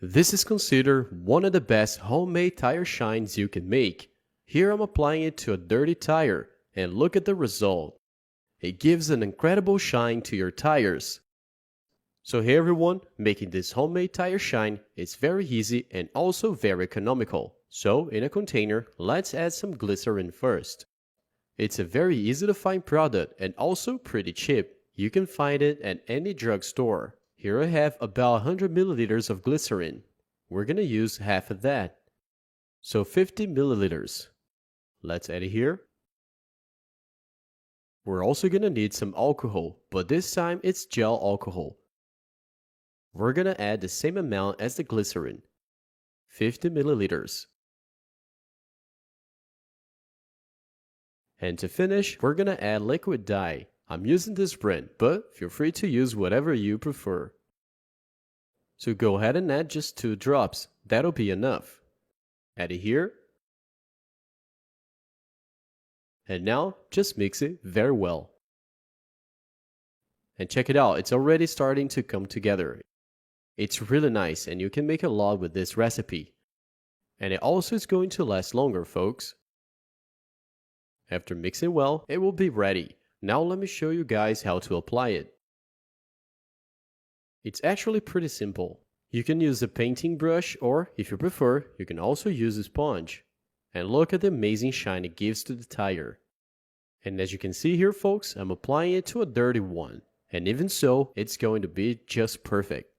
This is considered one of the best homemade tire shines you can make. Here I'm applying it to a dirty tire and look at the result. It gives an incredible shine to your tires. So hey everyone, making this homemade tire shine is very easy and also very economical. So in a container, let's add some glycerin first. It's a very easy to find product and also pretty cheap. You can find it at any drugstore. Here I have about 100 milliliters of glycerin. We're gonna use half of that. So 50 milliliters. Let's add it here. We're also gonna need some alcohol, but this time it's gel alcohol. We're gonna add the same amount as the glycerin, 50 milliliters. And to finish, we're gonna add liquid dye. I'm using this brand, but feel free to use whatever you prefer. So go ahead and add just 2 drops, that'll be enough. Add it here. And now, just mix it very well. And check it out, it's already starting to come together. It's really nice and you can make a lot with this recipe. And it also is going to last longer, folks. After mixing well, it will be ready. Now let me show you guys how to apply it. It's actually pretty simple. You can use a painting brush or, if you prefer, you can also use a sponge. And look at the amazing shine it gives to the tire. And as you can see here, folks, I'm applying it to a dirty one. And even so, it's going to be just perfect.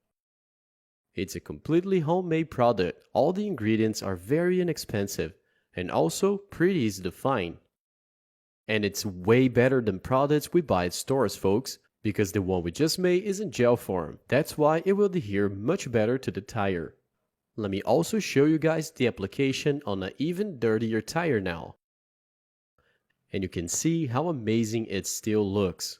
It's a completely homemade product. All the ingredients are very inexpensive and also pretty easy to find. And it's way better than products we buy at stores, folks, because the one we just made is in gel form. That's why it will adhere much better to the tire. Let me also show you guys the application on an even dirtier tire now. And you can see how amazing it still looks.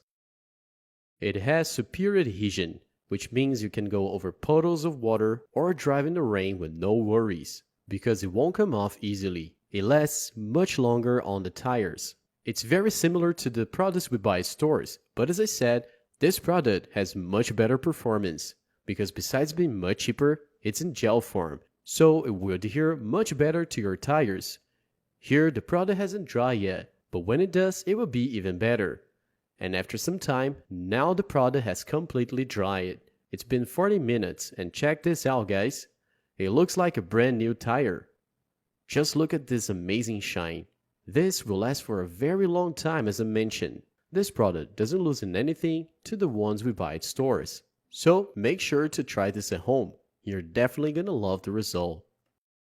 It has superior adhesion, which means you can go over puddles of water or drive in the rain with no worries, because it won't come off easily. It lasts much longer on the tires. It's very similar to the products we buy at stores, but as I said, this product has much better performance, because besides being much cheaper, it's in gel form, so it will adhere much better to your tires. Here the product hasn't dried yet, but when it does, it will be even better. And after some time, now the product has completely dried. It's been 40 minutes and check this out, guys. It looks like a brand new tire. Just look at this amazing shine. This will last for a very long time, as I mentioned. This product doesn't lose in anything to the ones we buy at stores. So make sure to try this at home. You're definitely gonna love the result.